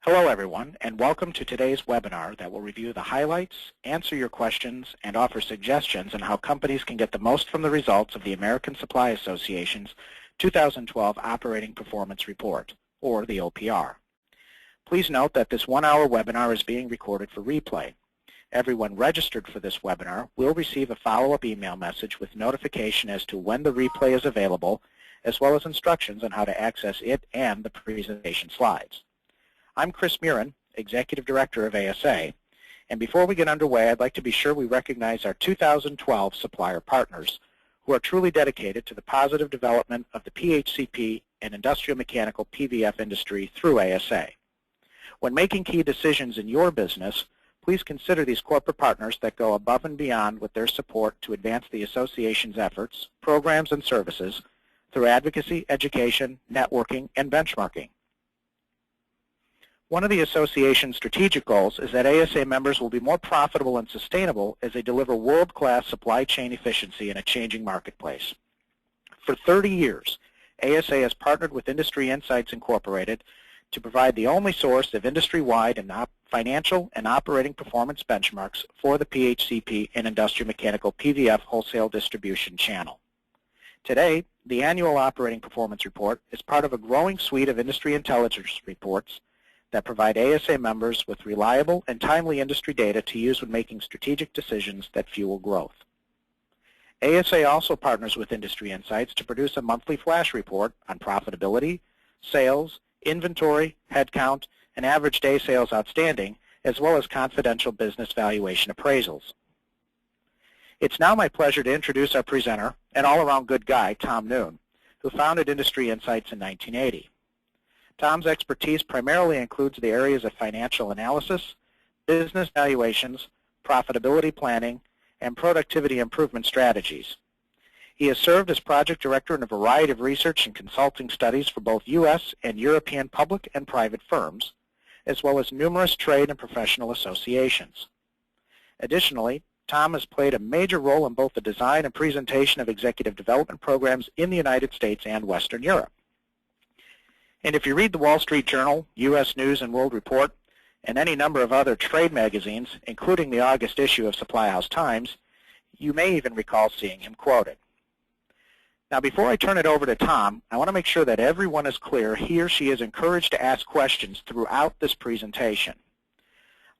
Hello everyone, and welcome to today's webinar that will review the highlights, answer your questions, and offer suggestions on how companies can get the most from the results of the American Supply Association's 2012 Operating Performance Report, or the OPR. Please note that this one-hour webinar is being recorded for replay. Everyone registered for this webinar will receive a follow-up email message with notification as to when the replay is available, as well as instructions on how to access it and the presentation slides. I'm Chris Murin, Executive Director of ASA, and before we get underway, I'd like to be sure we recognize our 2012 supplier partners who are truly dedicated to the positive development of the PHCP and industrial mechanical PVF industry through ASA. When making key decisions in your business, please consider these corporate partners that go above and beyond with their support to advance the association's efforts, programs, and services through advocacy, education, networking, and benchmarking. One of the association's strategic goals is that ASA members will be more profitable and sustainable as they deliver world-class supply chain efficiency in a changing marketplace. For 30 years, ASA has partnered with Industry Insights Incorporated to provide the only source of industry-wide and financial and operating performance benchmarks for the PHCP and industrial mechanical PVF wholesale distribution channel. Today, the annual operating performance report is part of a growing suite of industry intelligence reports that provide ASA members with reliable and timely industry data to use when making strategic decisions that fuel growth. ASA also partners with Industry Insights to produce a monthly flash report on profitability, sales, inventory, headcount, and average day sales outstanding, as well as confidential business valuation appraisals. It's now my pleasure to introduce our presenter, an all-around good guy, Tom Noon, who founded Industry Insights in 1980. Tom's expertise primarily includes the areas of financial analysis, business valuations, profitability planning, and productivity improvement strategies. He has served as project director in a variety of research and consulting studies for both U.S. and European public and private firms, as well as numerous trade and professional associations. Additionally, Tom has played a major role in both the design and presentation of executive development programs in the United States and Western Europe. And if you read the Wall Street Journal, U.S. News and World Report, and any number of other trade magazines, including the August issue of Supply House Times, you may even recall seeing him quoted. Now, before I turn it over to Tom, I want to make sure that everyone is clear he or she is encouraged to ask questions throughout this presentation.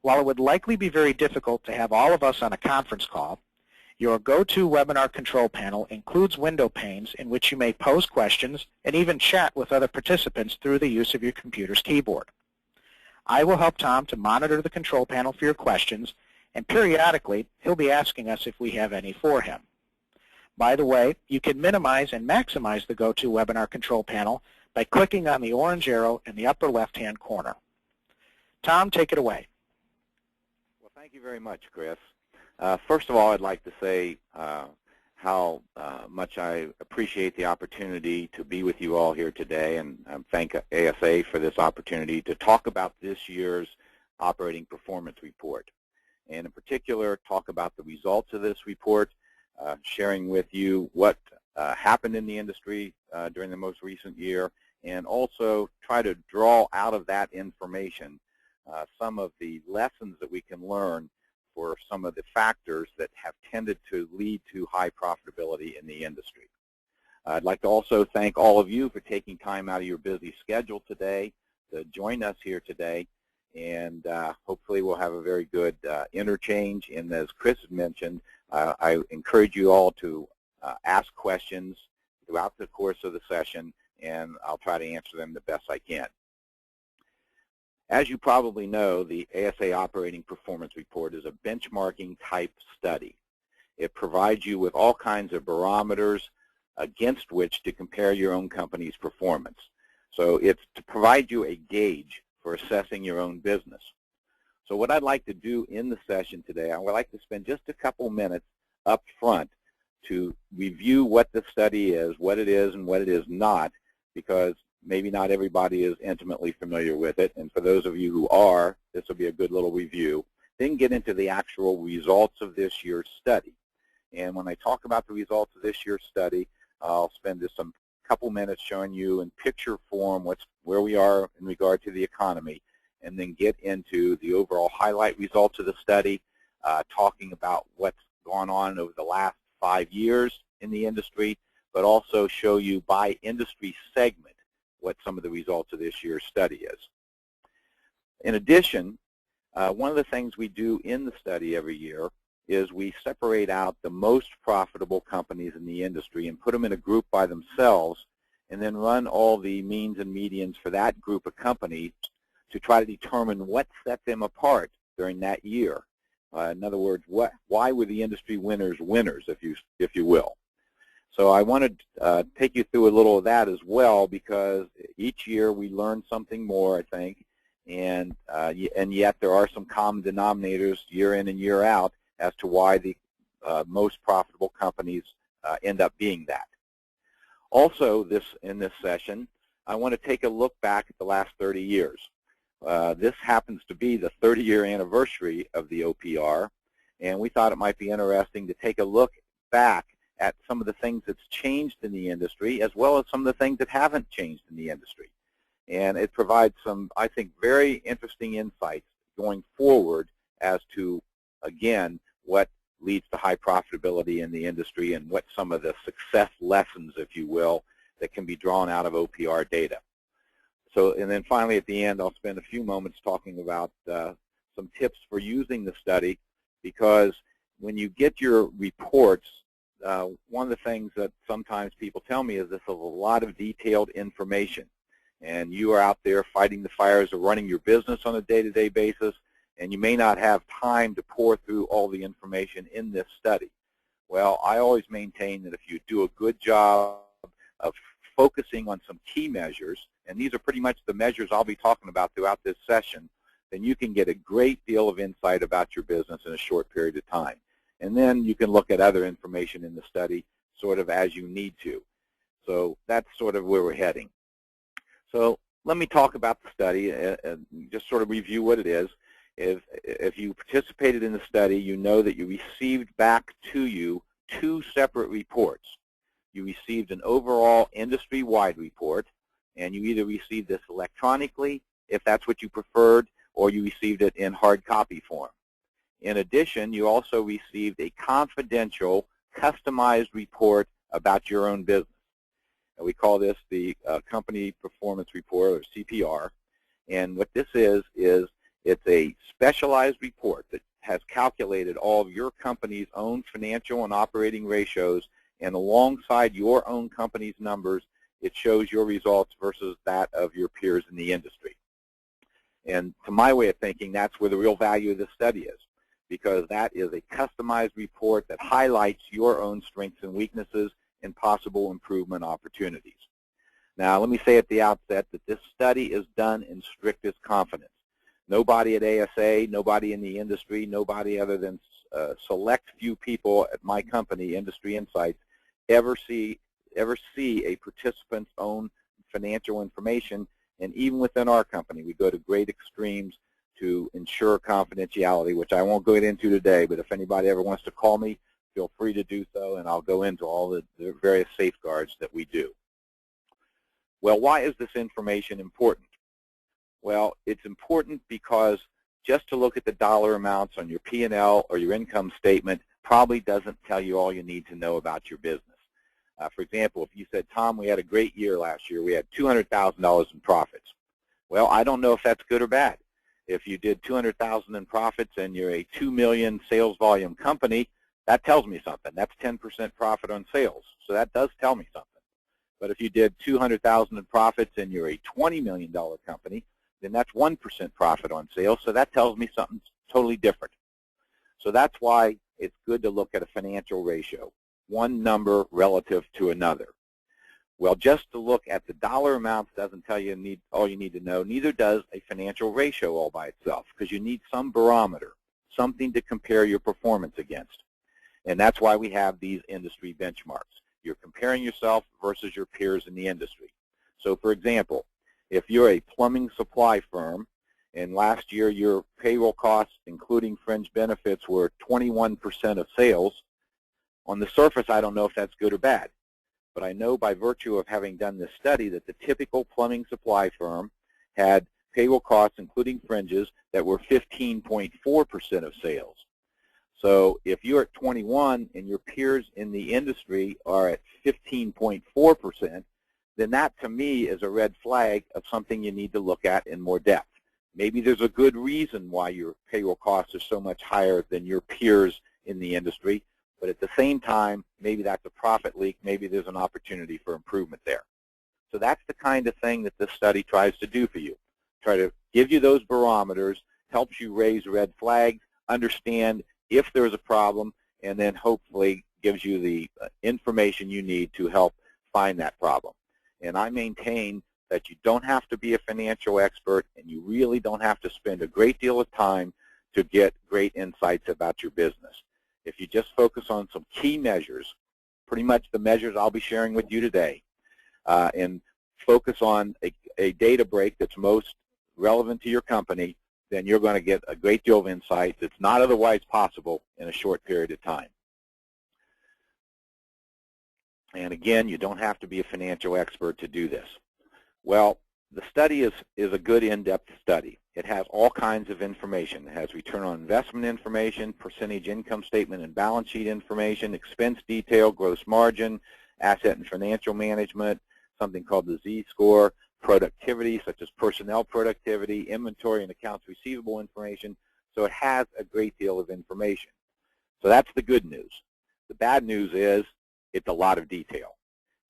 While it would likely be very difficult to have all of us on a conference call, your go-to webinar control panel includes window panes in which you may pose questions and even chat with other participants through the use of your computer's keyboard. I will help Tom to monitor the control panel for your questions, and periodically he'll be asking us if we have any for him. By the way, you can minimize and maximize the go-to webinar control panel by clicking on the orange arrow in the upper left-hand corner. Tom, take it away. Well, thank you very much, Chris. First of all, I'd like to say how much I appreciate the opportunity to be with you all here today, and thank ASA for this opportunity to talk about this year's operating performance report, and in particular talk about the results of this report, sharing with you what happened in the industry during the most recent year, and also try to draw out of that information some of the lessons that we can learn for some of the factors that have tended to lead to high profitability in the industry. I'd like to also thank all of you for taking time out of your busy schedule today to join us here today, and hopefully we'll have a very good interchange. And as Chris mentioned, I encourage you all to ask questions throughout the course of the session, and I'll try to answer them the best I can. As you probably know, the ASA Operating Performance Report is a benchmarking type study. It provides you with all kinds of barometers against which to compare your own company's performance. So it's to provide you a gauge for assessing your own business. So what I'd like to do in the session today, I would like to spend just a couple minutes up front to review what the study is, what it is and what it is not, because maybe not everybody is intimately familiar with it, and for those of you who are, this will be a good little review. Then get into the actual results of this year's study. And when I talk about the results of this year's study, I'll spend just some couple minutes showing you in picture form where we are in regard to the economy, and then get into the overall highlight results of the study, talking about what's gone on over the last 5 years in the industry, but also show you by industry segment what some of the results of this year's study is. In addition, one of the things we do in the study every year is we separate out the most profitable companies in the industry and put them in a group by themselves, and then run all the means and medians for that group of companies to try to determine what set them apart during that year. In other words, why were the industry winners winners, if you will. So I want to take you through a little of that as well, because each year we learn something more, I think, and yet there are some common denominators year in and year out as to why the most profitable companies end up being that. Also, in this session, I want to take a look back at the last 30 years. This happens to be the 30-year anniversary of the OPR, and we thought it might be interesting to take a look back at some of the things that's changed in the industry, as well as some of the things that haven't changed in the industry. And it provides some, I think, very interesting insights going forward as to, again, what leads to high profitability in the industry and what some of the success lessons, if you will, that can be drawn out of OPR data. So, and then finally at the end, I'll spend a few moments talking about some tips for using the study, because when you get your reports, one of the things that sometimes people tell me is this is a lot of detailed information, and you are out there fighting the fires of running your business on a day-to-day basis, and you may not have time to pour through all the information in this study. Well, I always maintain that if you do a good job of focusing on some key measures, and these are pretty much the measures I'll be talking about throughout this session, then you can get a great deal of insight about your business in a short period of time. And then you can look at other information in the study sort of as you need to. So that's sort of where we're heading. So let me talk about the study and just sort of review what it is. If you participated in the study, you know that you received back to you 2 separate reports. You received an overall industry-wide report, and you either received this electronically, if that's what you preferred, or you received it in hard copy form. In addition, you also received a confidential, customized report about your own business. And we call this the Company Performance Report, or CPR. And what this is it's a specialized report that has calculated all of your company's own financial and operating ratios, and alongside your own company's numbers, it shows your results versus that of your peers in the industry. And to my way of thinking, that's where the real value of this study is, because that is a customized report that highlights your own strengths and weaknesses and possible improvement opportunities. Now, let me say at the outset that this study is done in strictest confidence. Nobody at ASA, nobody in the industry, nobody other than select few people at my company, Industry Insights, ever see a participant's own financial information. And even within our company, we go to great extremes to ensure confidentiality, which I won't go into today, but if anybody ever wants to call me, feel free to do so, and I'll go into all the various safeguards that we do. Well, why is this information important? Well, it's important because just to look at the dollar amounts on your P&L or your income statement probably doesn't tell you all you need to know about your business. For example, if you said, Tom, we had a great year last year. We had $200,000 in profits. Well, I don't know if that's good or bad. If you did $200,000 in profits and you're a 2 million sales volume company, that tells me something. That's 10% profit on sales. So that does tell me something. But if you did $200,000 in profits and you're a $20 million company, then that's 1% profit on sales. So that tells me something totally different. So that's why it's good to look at a financial ratio, one number relative to another. Well, just to look at the dollar amounts doesn't tell you all you need to know. Neither does a financial ratio all by itself, because you need some barometer, something to compare your performance against. And that's why we have these industry benchmarks. You're comparing yourself versus your peers in the industry. So, for example, if you're a plumbing supply firm and last year your payroll costs, including fringe benefits, were 21% of sales, on the surface I don't know if that's good or bad. But I know by virtue of having done this study that the typical plumbing supply firm had payroll costs, including fringes, that were 15.4% of sales. So if you're at 21 and your peers in the industry are at 15.4%, then that to me is a red flag of something you need to look at in more depth. Maybe there's a good reason why your payroll costs are so much higher than your peers in the industry, but at the same time, maybe that's a profit leak, maybe there's an opportunity for improvement there. So that's the kind of thing that this study tries to do for you. Try to give you those barometers, helps you raise red flags, understand if there's a problem, and then hopefully gives you the information you need to help find that problem. And I maintain that you don't have to be a financial expert, and you really don't have to spend a great deal of time to get great insights about your business. If you just focus on some key measures, pretty much the measures I'll be sharing with you today, and focus on a data break that's most relevant to your company, then you're going to get a great deal of insight that's not otherwise possible in a short period of time. And again, you don't have to be a financial expert to do this. Well, the study is a good in-depth study. It has all kinds of information. It has return on investment information, percentage income statement and balance sheet information, expense detail, gross margin, asset and financial management, something called the Z-score, productivity, such as personnel productivity, inventory and accounts receivable information. So it has a great deal of information. So that's the good news. The bad news is it's a lot of detail.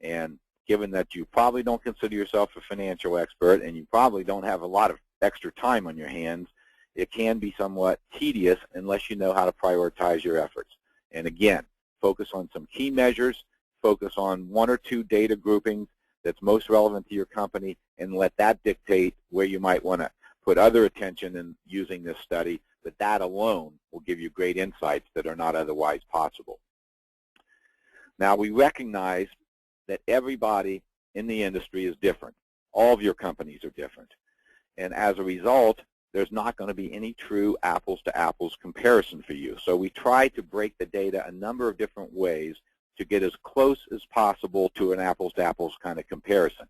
And given that you probably don't consider yourself a financial expert and you probably don't have a lot of extra time on your hands, it can be somewhat tedious unless you know how to prioritize your efforts. And again, focus on some key measures, focus on one or two data groupings that's most relevant to your company, and let that dictate where you might want to put other attention in using this study, but that alone will give you great insights that are not otherwise possible. Now, we recognize that everybody in the industry is different. All of your companies are different. And as a result, there's not going to be any true apples-to-apples comparison for you. So we try to break the data a number of different ways to get as close as possible to an apples-to-apples kind of comparison.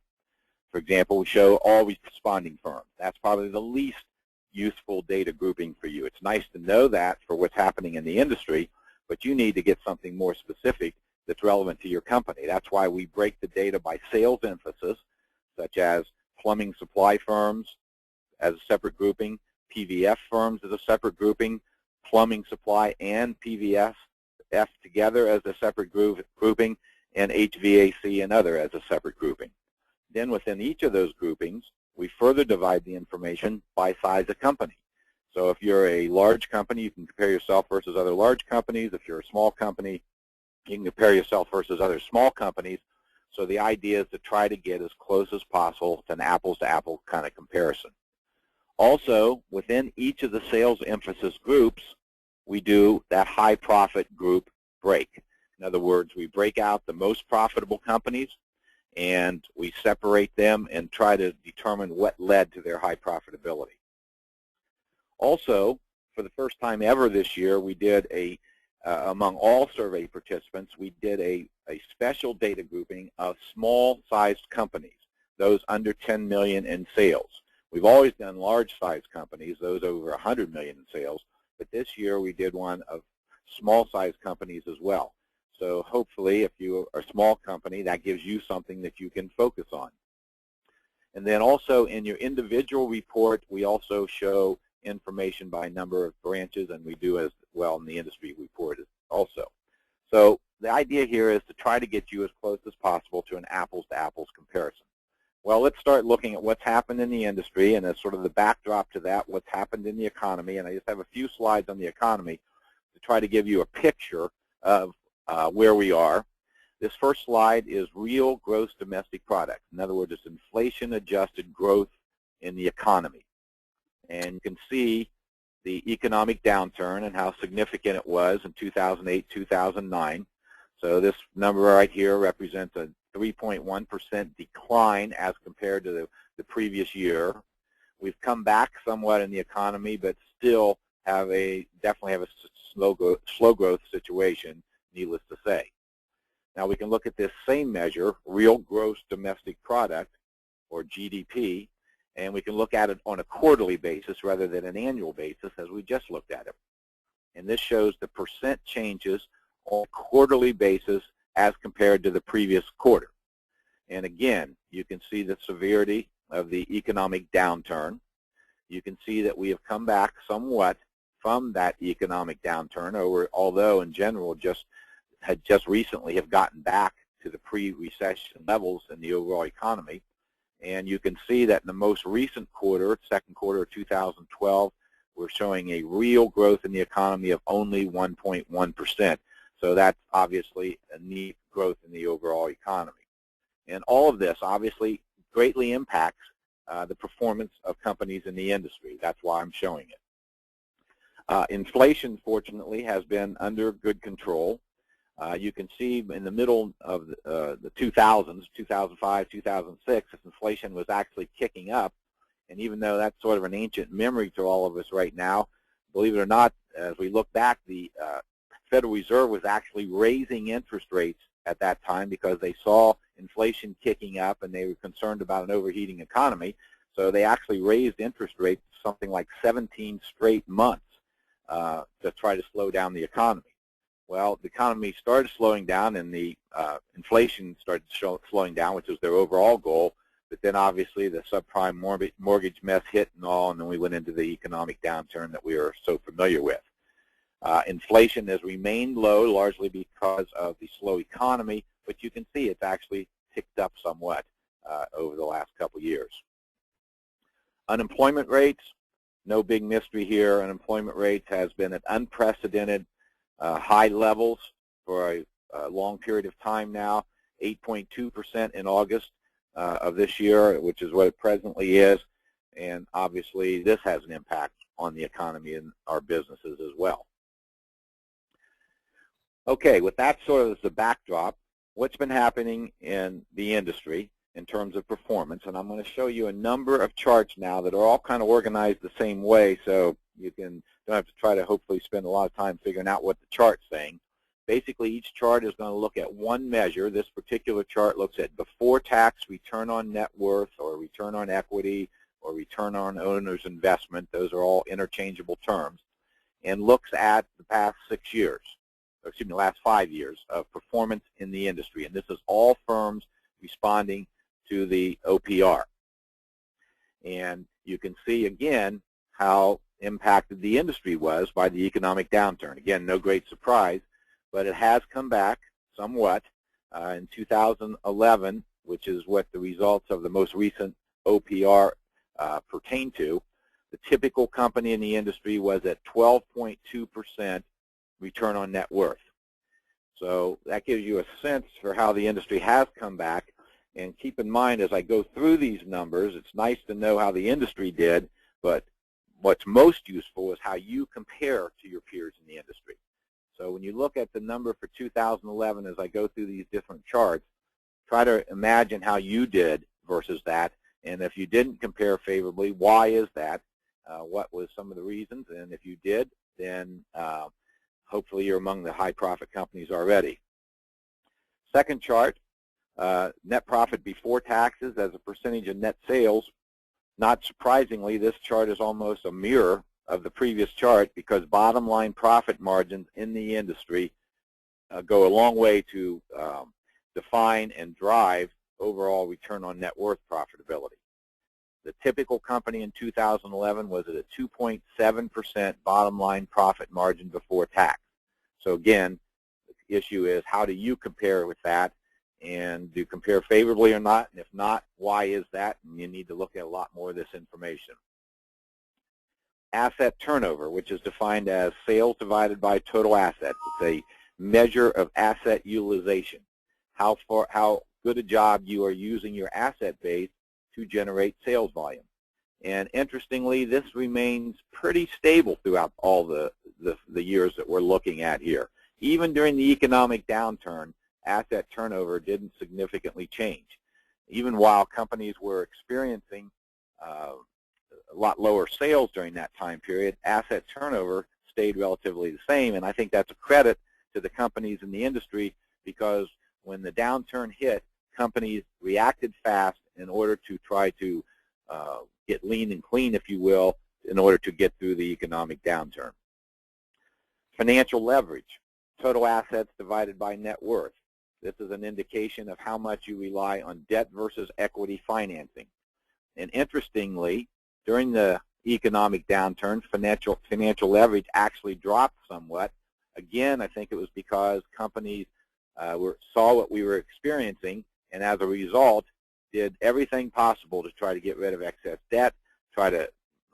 For example, we show all responding firms. That's probably the least useful data grouping for you. It's nice to know that for what's happening in the industry, but you need to get something more specific that's relevant to your company. That's why we break the data by sales emphasis, such as plumbing supply firms as a separate grouping, PVF firms as a separate grouping, plumbing supply and PVF together as a separate grouping, and HVAC and other as a separate grouping. Then within each of those groupings, we further divide the information by size of company. So if you're a large company, you can compare yourself versus other large companies. If you're a small company, you can compare yourself versus other small companies. So the idea is to try to get as close as possible to an apples-to-apples kind of comparison. Also, within each of the sales emphasis groups, we do that high profit group break. In other words, we break out the most profitable companies and we separate them and try to determine what led to their high profitability. Also, for the first time ever this year, we did among all survey participants, we did a special data grouping of small-sized companies, those under 10 million in sales. We've always done large-sized companies, those over 100 million in sales, but this year we did one of small-sized companies as well. So hopefully, if you are a small company, that gives you something that you can focus on. And then also in your individual report, we also show information by number of branches, and we do as well in the industry report also. So the idea here is to try to get you as close as possible to an apples-to-apples comparison. Well, let's start looking at what's happened in the industry, and as sort of the backdrop to that, what's happened in the economy. And I just have a few slides on the economy to try to give you a picture of where we are. This first slide is real gross domestic product. In other words, it's inflation-adjusted growth in the economy. And you can see the economic downturn and how significant it was in 2008, 2009. So this number right here represents a 3.1% decline as compared to the previous year. We've come back somewhat in the economy, but still definitely have a slow growth situation, needless to say. Now we can look at this same measure, real gross domestic product, or GDP, and we can look at it on a quarterly basis rather than an annual basis as we just looked at it. And this shows the percent changes on a quarterly basis as compared to the previous quarter. And again, you can see the severity of the economic downturn. You can see that we have come back somewhat from that economic downturn, although in general just recently have gotten back to the pre-recession levels in the overall economy. And you can see that in the most recent quarter, second quarter of 2012, we're showing a real growth in the economy of only 1.1%. So that's obviously a neat growth in the overall economy. And all of this obviously greatly impacts the performance of companies in the industry. That's why I'm showing it. Inflation, fortunately, has been under good control. You can see in the middle of the 2000s, 2005, 2006, this inflation was actually kicking up. And even though that's sort of an ancient memory to all of us right now, believe it or not, as we look back, the Federal Reserve was actually raising interest rates at that time because they saw inflation kicking up and they were concerned about an overheating economy. So they actually raised interest rates something like 17 straight months to try to slow down the economy. Well, the economy started slowing down and the inflation started slowing down, which was their overall goal. But then obviously the subprime mortgage mess hit and all, and then we went into the economic downturn that we are so familiar with. Inflation has remained low largely because of the slow economy, but you can see it's actually ticked up somewhat over the last couple years. Unemployment rates, no big mystery here. Unemployment rates has been at unprecedented high levels for a long period of time now, 8.2% in August of this year, which is what it presently is, and obviously this has an impact on the economy and our businesses as well. Okay, with that sort of as the backdrop, what's been happening in the industry in terms of performance, and I'm going to show you a number of charts now that are all kind of organized the same way, so you don't have to try to hopefully spend a lot of time figuring out what the chart's saying. Basically, each chart is going to look at one measure. This particular chart looks at before-tax return on net worth or return on equity or return on owner's investment. Those are all interchangeable terms, and looks at the past 6 years, or excuse me, the last 5 years of performance in the industry. And this is all firms responding to the OPR. And you can see, again, how impacted the industry was by the economic downturn. Again, no great surprise, but it has come back somewhat in 2011, which is what the results of the most recent OPR pertain to. The typical company in the industry was at 12.2% return on net worth. So that gives you a sense for how the industry has come back. And keep in mind, as I go through these numbers, it's nice to know how the industry did, but what's most useful is how you compare to your peers in the industry. So when you look at the number for 2011, as I go through these different charts, try to imagine how you did versus that. And if you didn't compare favorably, why is that? What was some of the reasons? And if you did, then hopefully you're among the high profit companies already. Second chart, net profit before taxes as a percentage of net sales. Not surprisingly, this chart is almost a mirror of the previous chart because bottom line profit margins in the industry go a long way to define and drive overall return on net worth profitability. The typical company in 2011 was at a 2.7% bottom line profit margin before tax. So again, the issue is how do you compare with that, and do you compare favorably or not? And if not, why is that? And you need to look at a lot more of this information. Asset turnover, which is defined as sales divided by total assets. It's a measure of asset utilization. How good a job you are using your asset base to generate sales volume. And interestingly, this remains pretty stable throughout all the years that we're looking at here. Even during the economic downturn, asset turnover didn't significantly change. Even while companies were experiencing a lot lower sales during that time period, asset turnover stayed relatively the same, and I think that's a credit to the companies in the industry because when the downturn hit, companies reacted fast in order to try to get lean and clean, if you will, in order to get through the economic downturn. Financial leverage, total assets divided by net worth. This is an indication of how much you rely on debt versus equity financing. And interestingly, during the economic downturn, financial leverage actually dropped somewhat. Again, I think it was because companies saw what we were experiencing, and as a result, did everything possible to try to get rid of excess debt, try to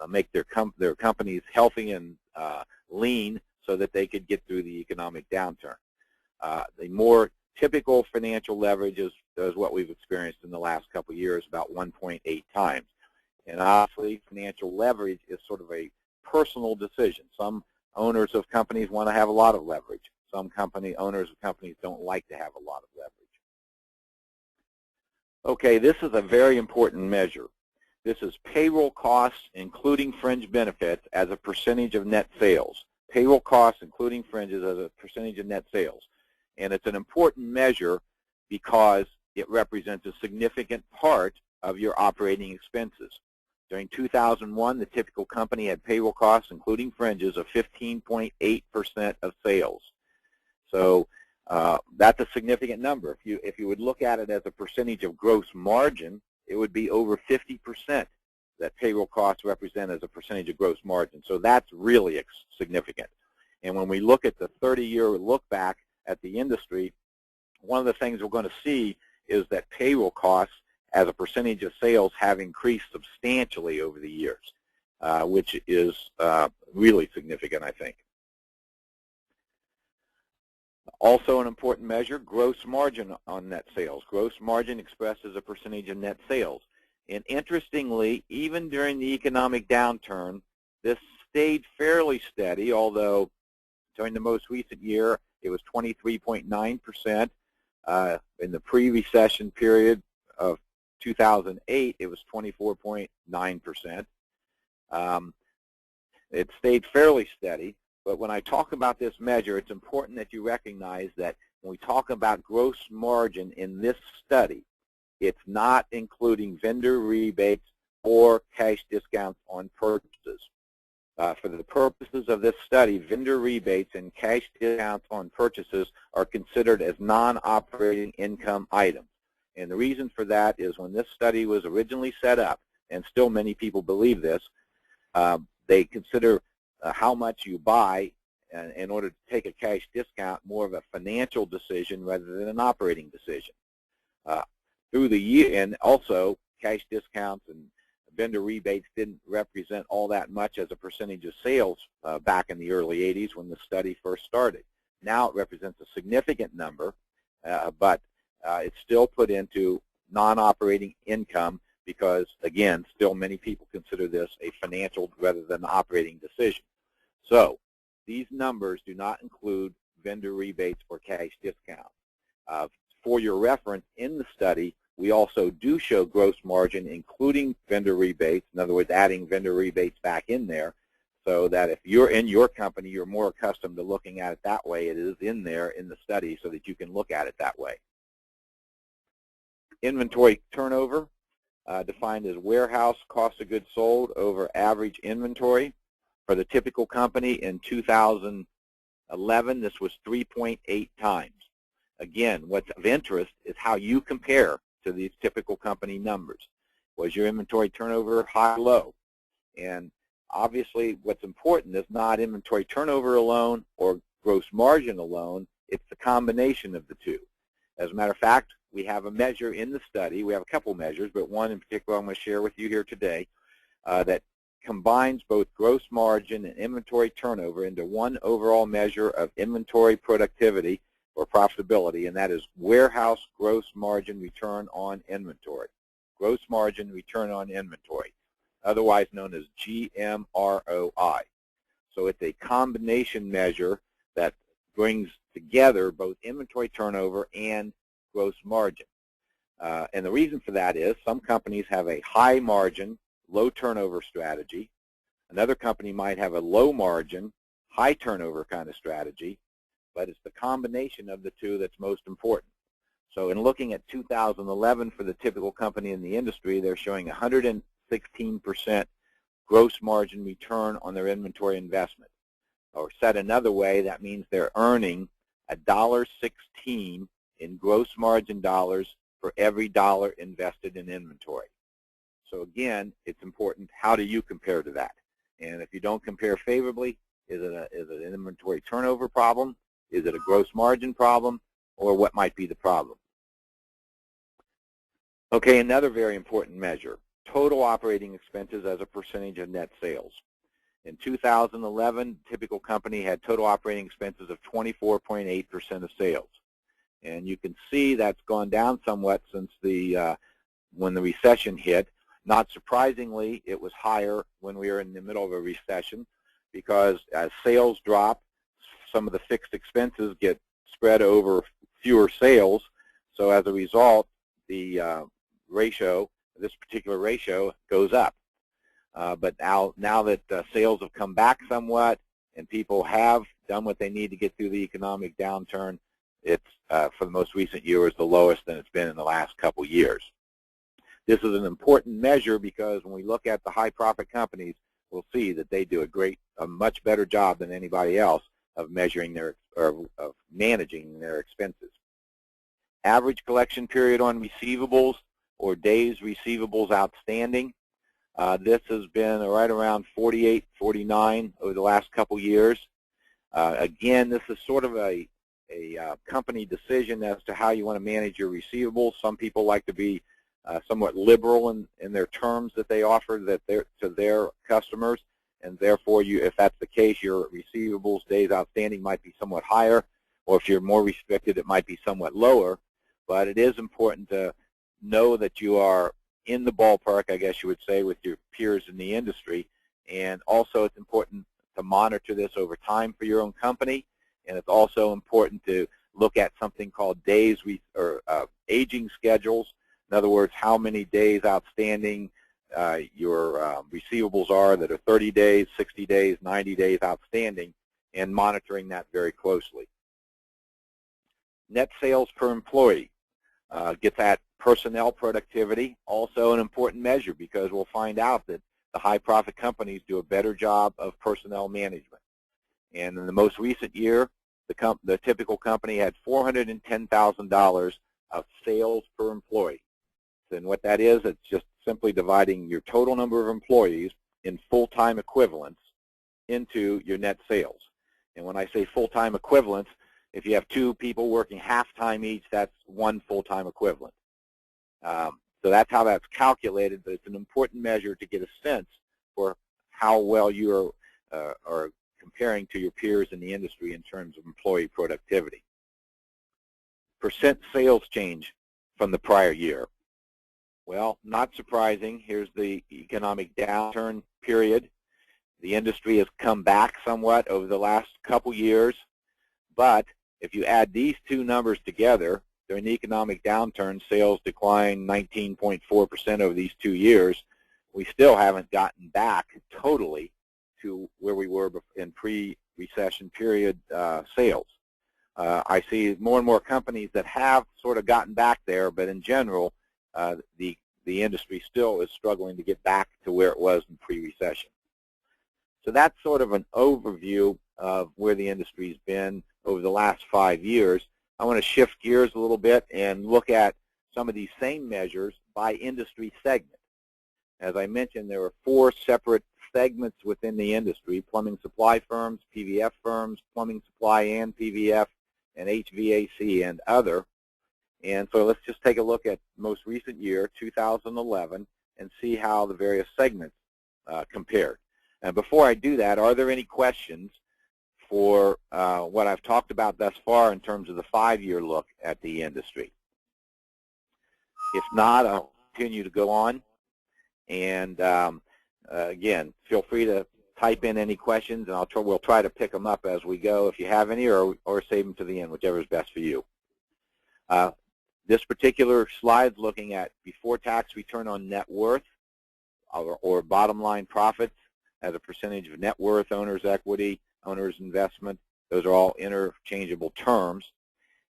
make their companies healthy and lean so that they could get through the economic downturn. The more typical financial leverage is what we've experienced in the last couple of years, about 1.8 times. And obviously, financial leverage is sort of a personal decision. Some owners of companies want to have a lot of leverage. Some owners of companies don't like to have a lot of leverage. Okay, this is a very important measure. This is payroll costs, including fringe benefits, as a percentage of net sales. Payroll costs, including fringes, as a percentage of net sales. And it's an important measure because it represents a significant part of your operating expenses. During 2001, the typical company had payroll costs, including fringes, of 15.8% of sales. So that's a significant number. If you would look at it as a percentage of gross margin, it would be over 50% that payroll costs represent as a percentage of gross margin. So that's really significant. And when we look at the 30-year look back at the industry, one of the things we're going to see is that payroll costs as a percentage of sales have increased substantially over the years, which is really significant, I think. Also an important measure, gross margin on net sales. Gross margin expressed as a percentage of net sales. And interestingly, even during the economic downturn, this stayed fairly steady, although during the most recent year, it was 23.9%. In the pre-recession period of 2008, it was 24.9%. It stayed fairly steady. But when I talk about this measure, it's important that you recognize that when we talk about gross margin in this study, it's not including vendor rebates or cash discounts on purchases. For the purposes of this study, vendor rebates and cash discounts on purchases are considered as non-operating income items. And the reason for that is when this study was originally set up, and still many people believe this, they consider how much you buy in order to take a cash discount more of a financial decision rather than an operating decision. Through the year, and also cash discounts and vendor rebates didn't represent all that much as a percentage of sales back in the early 80s when the study first started. Now it represents a significant number, but it's still put into non-operating income because, again, still many people consider this a financial rather than operating decision. So these numbers do not include vendor rebates or cash discounts. For your reference, in the study, we also do show gross margin including vendor rebates, in other words, adding vendor rebates back in there, so that if you're in your company, you're more accustomed to looking at it that way. It is in there in the study so that you can look at it that way. Inventory turnover, defined as warehouse cost of goods sold over average inventory. For the typical company in 2011, this was 3.8 times. Again, what's of interest is how you compare to these typical company numbers. Was your inventory turnover high or low? And obviously what's important is not inventory turnover alone or gross margin alone, it's the combination of the two. As a matter of fact, we have a measure in the study, we have a couple measures, but one in particular I'm going to share with you here today that combines both gross margin and inventory turnover into one overall measure of inventory productivity or profitability, and that is warehouse gross margin return on inventory. Gross margin return on inventory, otherwise known as GMROI. So it's a combination measure that brings together both inventory turnover and gross margin. And the reason for that is some companies have a high margin, low turnover strategy. Another company might have a low margin, high turnover kind of strategy, but it's the combination of the two that's most important. So in looking at 2011 for the typical company in the industry, they're showing 16% gross margin return on their inventory investment. Or said another way, that means they're earning $1.16 in gross margin dollars for every dollar invested in inventory. So again, it's important, how do you compare to that? And if you don't compare favorably, is it an inventory turnover problem? Is it a gross margin problem? Or what might be the problem? Okay, another very important measure, total operating expenses as a percentage of net sales. In 2011, typical company had total operating expenses of 24.8% of sales. And you can see that's gone down somewhat since when the recession hit. Not surprisingly, it was higher when we were in the middle of a recession, because as sales drop, some of the fixed expenses get spread over fewer sales. So as a result, the this particular ratio goes up. But now that sales have come back somewhat and people have done what they need to get through the economic downturn, it's, for the most recent year, is the lowest than it's been in the last couple years. This is an important measure because when we look at the high-profit companies, we'll see that they do a much better job than anybody else of measuring of managing their expenses. Average collection period on receivables, or days receivables outstanding. This has been right around 48, 49 over the last couple years. Again, this is sort of a company decision as to how you want to manage your receivables. Some people like to be somewhat liberal in their terms that they offer to their customers, and therefore, if that's the case, your receivables days outstanding might be somewhat higher, or if you're more restricted, it might be somewhat lower. But it is important to know that you are in the ballpark, I guess you would say, with your peers in the industry. And also, it's important to monitor this over time for your own company. And it's also important to look at something called aging schedules. In other words, how many days outstanding your receivables are that are 30 days, 60 days, 90 days outstanding, and monitoring that very closely. Net sales per employee gets at personnel productivity, also an important measure, because we'll find out that the high-profit companies do a better job of personnel management. And in the most recent year, the typical company had $410,000 of sales per employee. And what that is, it's just simply dividing your total number of employees in full-time equivalents into your net sales. And when I say full-time equivalents, if you have two people working half-time each, that's one full-time equivalent. So that's how that's calculated, but it's an important measure to get a sense for how well you are comparing to your peers in the industry in terms of employee productivity. Percent sales change from the prior year. Well, not surprising. Here's the economic downturn period. The industry has come back somewhat over the last couple years, but if you add these two numbers together, during the economic downturn, sales declined 19.4% over these 2 years. We still haven't gotten back totally to where we were in pre-recession period sales. I see more and more companies that have sort of gotten back there, but in general, the industry still is struggling to get back to where it was in pre-recession. So that's sort of an overview of where the industry's been over the last 5 years. I want to shift gears a little bit and look at some of these same measures by industry segment. As I mentioned, there are 4 separate segments within the industry: plumbing supply firms, PVF firms, plumbing supply and PVF, and HVAC and other. And so let's just take a look at most recent year, 2011, and see how the various segments compared. And before I do that, are there any questions for what I've talked about thus far in terms of the 5-year look at the industry? If not, I'll continue to go on. And again, feel free to type in any questions, and we'll try to pick them up as we go if you have any, or save them to the end, whichever is best for you. This particular slide is looking at before-tax return on net worth, or bottom line profits as a percentage of net worth, owner's equity, owner's investment. Those are all interchangeable terms.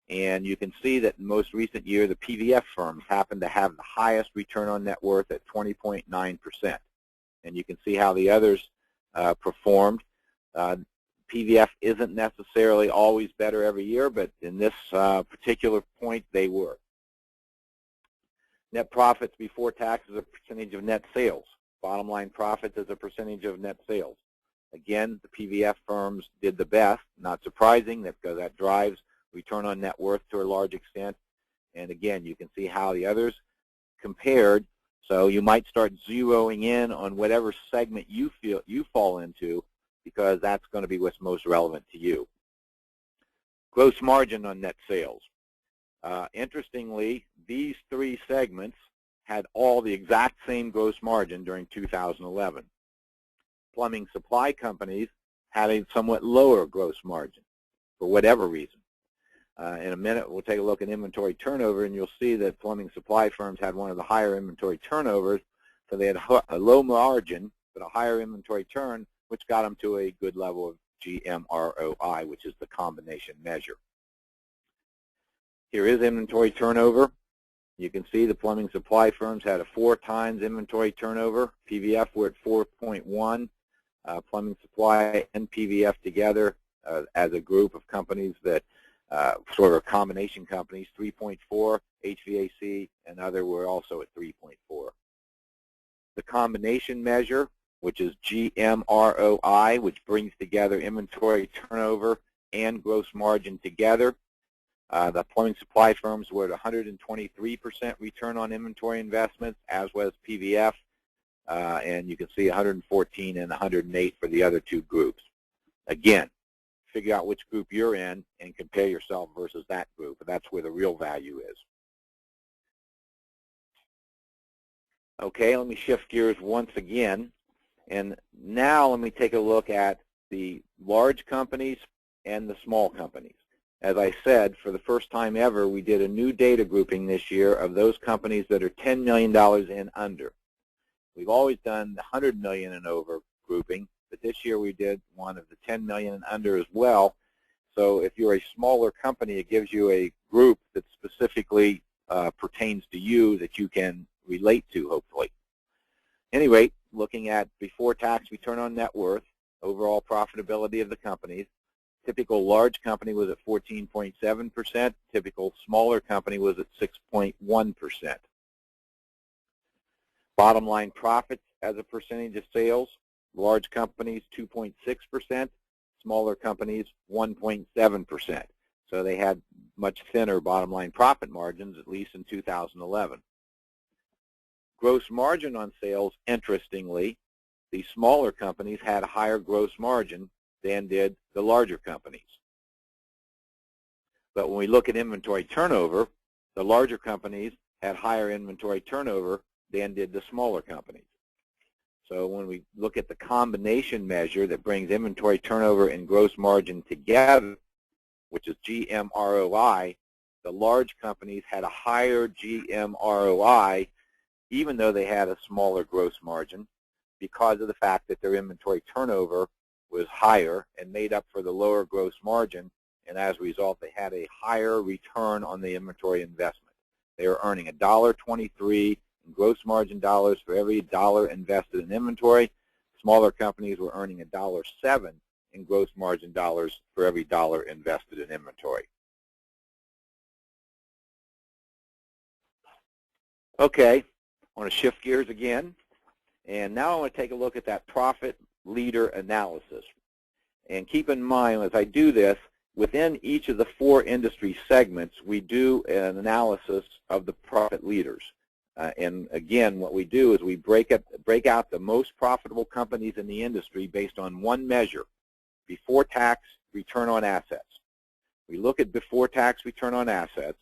And you can see that in the most recent year, the PVF firms happen to have the highest return on net worth at 20.9%. And you can see how the others performed. PVF isn't necessarily always better every year, but in this particular point, they were. Net profits before tax is a percentage of net sales. Bottom line profits is a percentage of net sales. Again, the PVF firms did the best, not surprising, because that drives return on net worth to a large extent. And again, you can see how the others compared. So you might start zeroing in on whatever segment you feel you fall into, because that's going to be what's most relevant to you. Gross margin on net sales. Interestingly, these three segments had all the exact same gross margin during 2011. Plumbing supply companies had a somewhat lower gross margin for whatever reason. In a minute, we'll take a look at inventory turnover, and you'll see that plumbing supply firms had one of the higher inventory turnovers, so they had a low margin but a higher inventory turn, which got them to a good level of GMROI, which is the combination measure. Here is inventory turnover. You can see the plumbing supply firms had a 4 times inventory turnover. PVF were at 4.1. Plumbing supply and PVF together as a group of companies that sort of combination companies, 3.4. HVAC and other were also at 3.4. The combination measure, which is GMROI, which brings together inventory turnover and gross margin together. The plumbing supply firms were at 123% return on inventory investments, as was PVF, and you can see 114 and 108 for the other two groups. Again, figure out which group you're in and compare yourself versus that group. That's where the real value is. Okay, let me shift gears once again. And now let me take a look at the large companies and the small companies. As I said, for the first time ever, we did a new data grouping this year of those companies that are $10 million and under. We've always done the $100 million and over grouping, but this year we did one of the $10 million and under as well. So if you're a smaller company, it gives you a group that specifically pertains to you that you can relate to, hopefully. Anyway, looking at before tax return on net worth, overall profitability of the companies, typical large company was at 14.7%. Typical smaller company was at 6.1%. Bottom line profits as a percentage of sales, large companies 2.6%, smaller companies 1.7%. So they had much thinner bottom line profit margins, at least in 2011. Gross margin on sales, interestingly, the smaller companies had a higher gross margin than did the larger companies. But when we look at inventory turnover, the larger companies had higher inventory turnover than did the smaller companies. So when we look at the combination measure that brings inventory turnover and gross margin together, which is GMROI, the large companies had a higher GMROI even though they had a smaller gross margin because of the fact that their inventory turnover was higher and made up for the lower gross margin, and as a result they had a higher return on the inventory investment. They were earning $1.23 in gross margin dollars for every dollar invested in inventory. Smaller companies were earning $1.07 in gross margin dollars for every dollar invested in inventory. Okay, I want to shift gears again, and now I want to take a look at that profit leader analysis. And keep in mind, as I do this, within each of the 4 industry segments, we do an analysis of the profit leaders. And again, what we do is we break out the most profitable companies in the industry based on one measure, before tax return on assets. We look at before tax return on assets,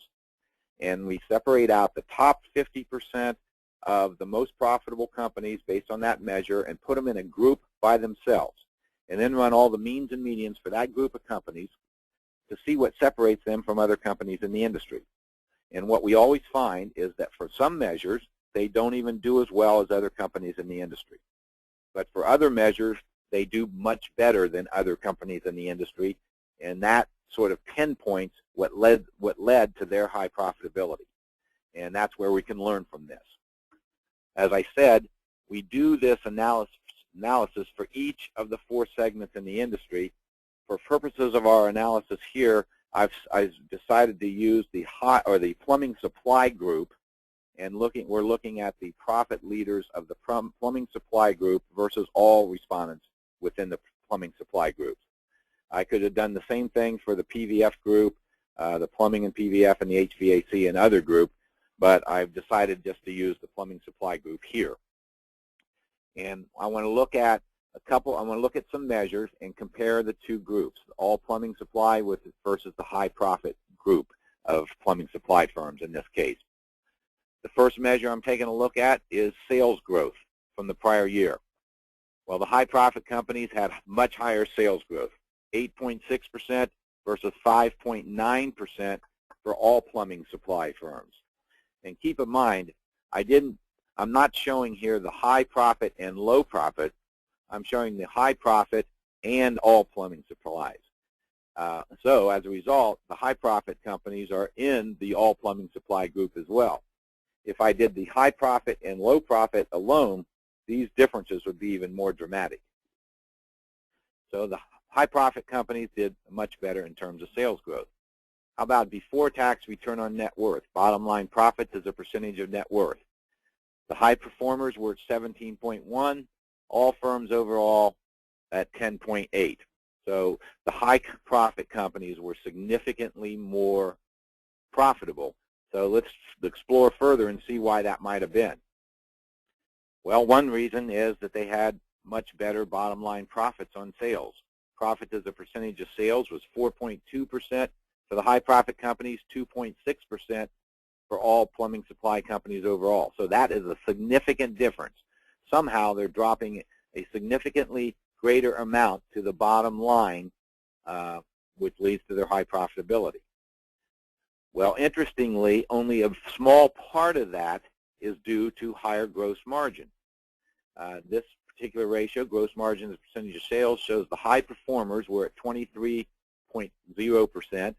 and we separate out the top 50% of the most profitable companies based on that measure and put them in a group by themselves, and then run all the means and medians for that group of companies to see what separates them from other companies in the industry. And what we always find is that for some measures, they don't even do as well as other companies in the industry. But for other measures, they do much better than other companies in the industry, and that sort of pinpoints what led to their high profitability. And that's where we can learn from this. As I said, we do this analysis for each of the 4 segments in the industry. For purposes of our analysis here, I've decided to use the plumbing supply group, and we're looking at the profit leaders of the plumbing supply group versus all respondents within the plumbing supply group. I could have done the same thing for the PVF group, the plumbing and PVF, and the HVAC and other group, but I've decided just to use the plumbing supply group here. And I want to look at some measures and compare the 2 groups, all plumbing supply versus the high profit group of plumbing supply firms in this case. The first measure I'm taking a look at is sales growth from the prior year. Well, the high profit companies had much higher sales growth, 8.6% versus 5.9% for all plumbing supply firms. And keep in mind, I'm not showing here the high profit and low profit. I'm showing the high profit and all plumbing supplies. So as a result, the high profit companies are in the all plumbing supply group as well. If I did the high profit and low profit alone, these differences would be even more dramatic. So the high profit companies did much better in terms of sales growth. How about before tax return on net worth? Bottom line profits as a percentage of net worth. The high performers were at 17.1, all firms overall at 10.8. So the high profit companies were significantly more profitable. So let's explore further and see why that might have been. Well, one reason is that they had much better bottom line profits on sales. Profit as a percentage of sales was 4.2% for the high profit companies, 2.6% for all plumbing supply companies overall. So that is a significant difference. Somehow they're dropping a significantly greater amount to the bottom line, which leads to their high profitability. Well, interestingly, only a small part of that is due to higher gross margin. This particular ratio, gross margin as a percentage of sales, shows the high performers were at 23.0%.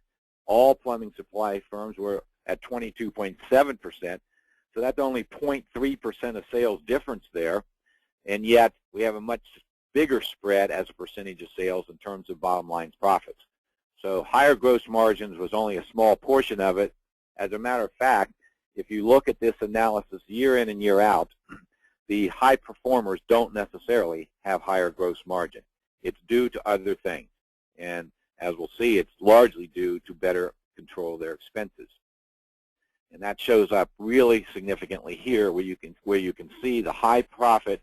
All plumbing supply firms were at 22.7%. So that's only 0.3% of sales difference there. And yet we have a much bigger spread as a percentage of sales in terms of bottom line profits. So higher gross margins was only a small portion of it. As a matter of fact, if you look at this analysis year in and year out, the high performers don't necessarily have higher gross margin. It's due to other things. And as we'll see, it's largely due to better control of their expenses. And that shows up really significantly here where you can see the high profit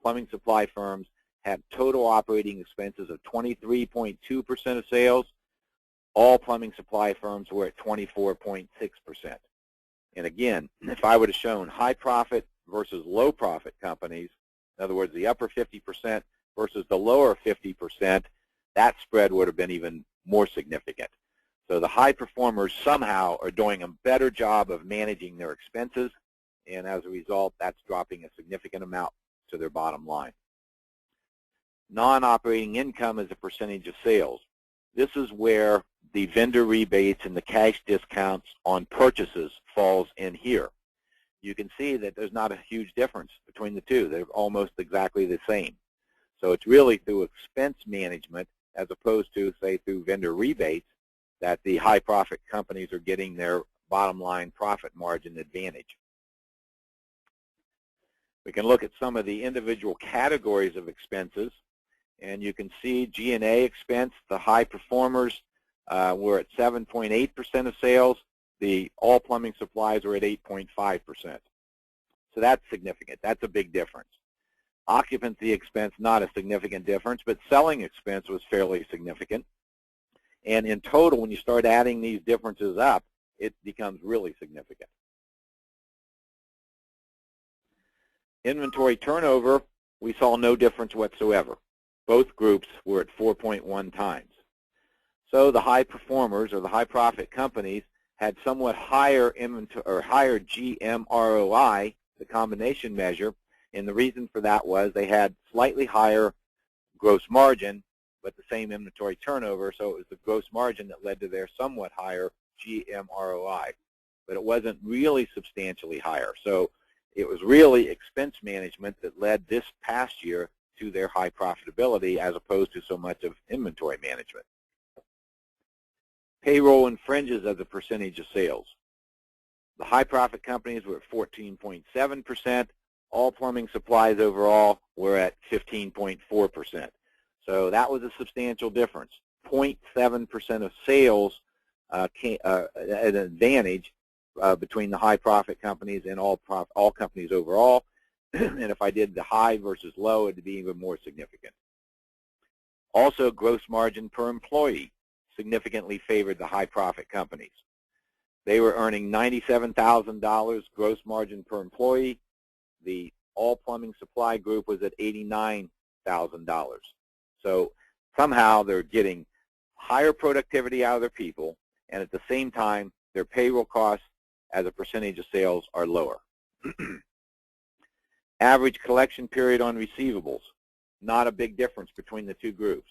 plumbing supply firms had total operating expenses of 23.2% of sales. All plumbing supply firms were at 24.6%. And again, if I would have shown high profit versus low profit companies, in other words, the upper 50% versus the lower 50%, that spread would have been even more significant. So the high performers somehow are doing a better job of managing their expenses, and as a result, that's dropping a significant amount to their bottom line. Non-operating income is a percentage of sales. This is where the vendor rebates and the cash discounts on purchases falls in here. You can see that there's not a huge difference between the two. They're almost exactly the same. So it's really through expense management as opposed to, say, through vendor rebates that the high profit companies are getting their bottom line profit margin advantage. We can look at some of the individual categories of expenses, and you can see G&A expense, the high performers were at 7.8% of sales. The all plumbing supplies were at 8.5%. So that's significant. That's a big difference. Occupancy expense, not a significant difference, but selling expense was fairly significant. And in total, when you start adding these differences up, it becomes really significant. Inventory turnover, we saw no difference whatsoever. Both groups were at 4.1 times. So the high performers or the high profit companies had somewhat higher inventory or higher GMROI, the combination measure, and the reason for that was they had slightly higher gross margin, but the same inventory turnover, so it was the gross margin that led to their somewhat higher GMROI. But it wasn't really substantially higher. So it was really expense management that led this past year to their high profitability as opposed to so much of inventory management. Payroll and fringes as a percentage of sales. The high profit companies were at 14.7%. All plumbing supplies overall were at 15.4%. So that was a substantial difference. 0.7% of sales an advantage between the high profit companies and all companies overall. And if I did the high versus low, it would be even more significant. Also, gross margin per employee significantly favored the high profit companies. They were earning $97,000 gross margin per employee. The all plumbing supply group was at $89,000. So somehow they're getting higher productivity out of their people, and at the same time, their payroll costs as a percentage of sales are lower. Average collection period on receivables, not a big difference between the two groups,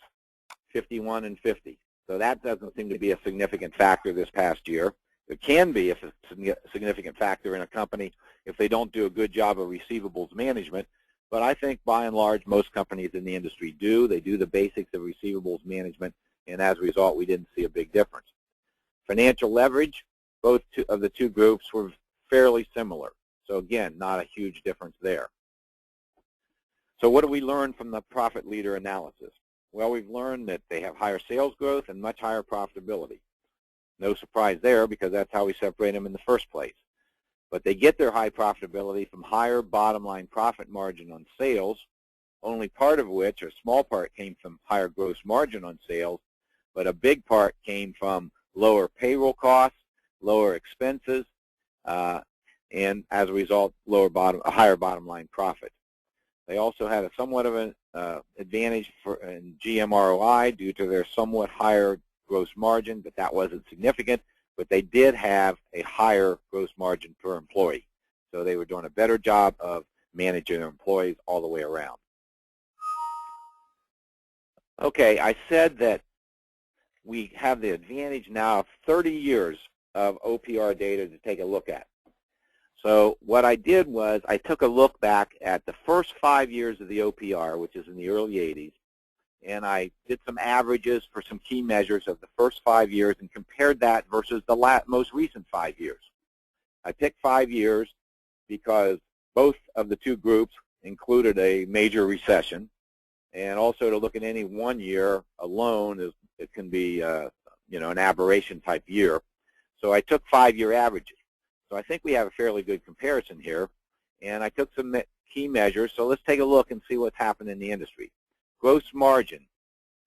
51 and 50. So that doesn't seem to be a significant factor this past year. It can be if it's a significant factor in a company if they don't do a good job of receivables management. But I think by and large most companies in the industry do. They do the basics of receivables management, and as a result we didn't see a big difference. Financial leverage, both of the two groups were fairly similar. So again, not a huge difference there. So what do we learn from the profit leader analysis? Well, we've learned that they have higher sales growth and much higher profitability. No surprise there because that's how we separate them in the first place. But they get their high profitability from higher bottom line profit margin on sales, only part of which, or a small part, came from higher gross margin on sales, but a big part came from lower payroll costs, lower expenses, and as a result, a higher bottom line profit. They also had a somewhat of an advantage in GMROI due to their somewhat higher gross margin, but that wasn't significant. But they did have a higher gross margin per employee. So they were doing a better job of managing their employees all the way around. Okay, I said that we have the advantage now of 30 years of OPR data to take a look at. So what I did was I took a look back at the first 5 years of the OPR, which is in the early 80s, and I did some averages for some key measures of the first 5 years and compared that versus the most recent 5 years. I picked 5 years because both of the two groups included a major recession, and also to look at any one year alone it can be an aberration type year. So I took 5-year averages. So I think we have a fairly good comparison here, and I took some key measures. So let's take a look and see what's happened in the industry. Gross margin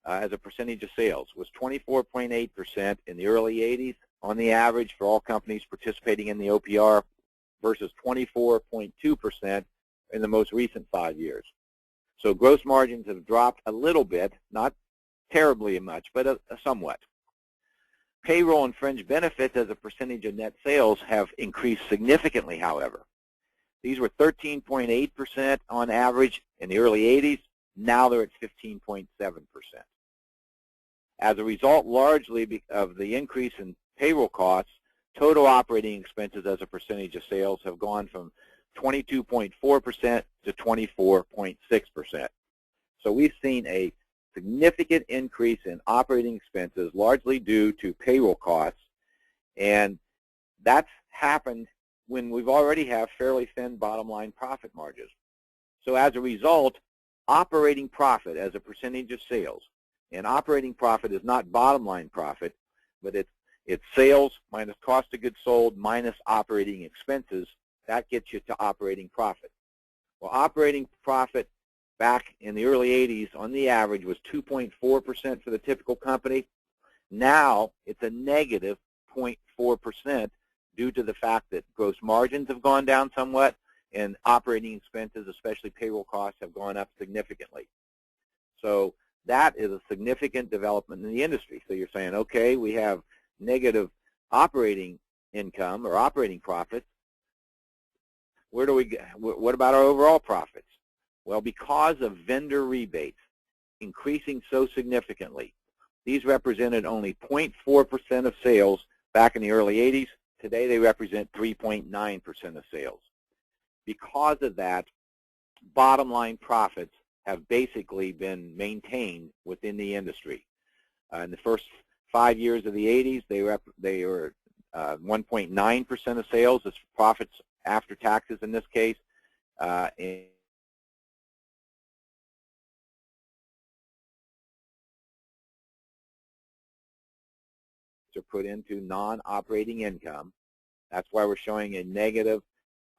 as a percentage of sales was 24.8% in the early 80s on the average for all companies participating in the OPR versus 24.2% in the most recent 5 years. So gross margins have dropped a little bit, not terribly much, but somewhat. Payroll and fringe benefits as a percentage of net sales have increased significantly, however. These were 13.8% on average in the early 80s. Now they're at 15.7%. As a result, largely of the increase in payroll costs, total operating expenses as a percentage of sales have gone from 22.4% to 24.6%. So we've seen a significant increase in operating expenses, largely due to payroll costs, and that's happened when we've already have fairly thin bottom line profit margins. So as a result, operating profit as a percentage of sales, and operating profit is not bottom line profit, but it's sales minus cost of goods sold minus operating expenses. That gets you to operating profit. Well, operating profit back in the early 80s on the average was 2.4% for the typical company. Now it's a negative 0.4% due to the fact that gross margins have gone down somewhat and operating expenses, especially payroll costs, have gone up significantly. So that is a significant development in the industry. So you're saying, okay, we have negative operating income or operating profits. What about our overall profits? Well, because of vendor rebates increasing so significantly. These represented only 0.4% of sales back in the early 80s. Today they represent 3.9% of sales. Because of that, bottom line profits have basically been maintained within the industry. In the first 5 years of the 80s, they were 1.9% of sales as profits after taxes in this case. And are put into non-operating income. That's why we're showing a negative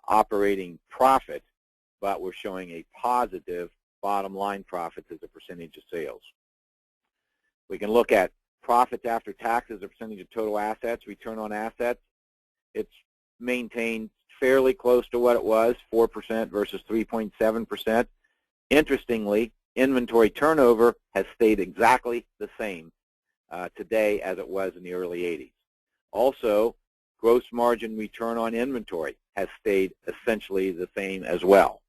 operating profit, but we're showing a positive bottom line profits as a percentage of sales. We can look at profits after taxes as a percentage of total assets, return on assets. It's maintained fairly close to what it was, 4% versus 3.7%. Interestingly, inventory turnover has stayed exactly the same today as it was in the early 80s. Also, gross margin return on inventory has stayed essentially the same as well.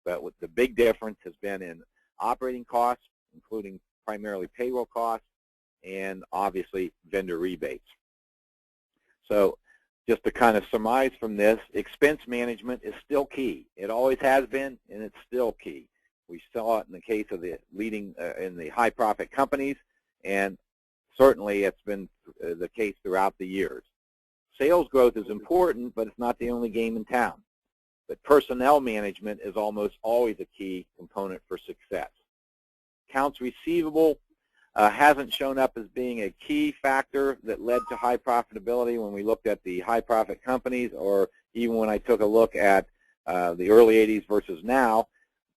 But what the big difference has been in operating costs, including primarily payroll costs, and obviously vendor rebates. So just to kind of surmise from this, expense management is still key. It always has been, and it's still key. We saw it in the case of the leading in the high profit companies, and certainly it's been the case throughout the years. Sales growth is important, but it's not the only game in town. But personnel management is almost always a key component for success. Accounts receivable hasn't shown up as being a key factor that led to high profitability when we looked at the high profit companies, or even when I took a look at the early 80s versus now.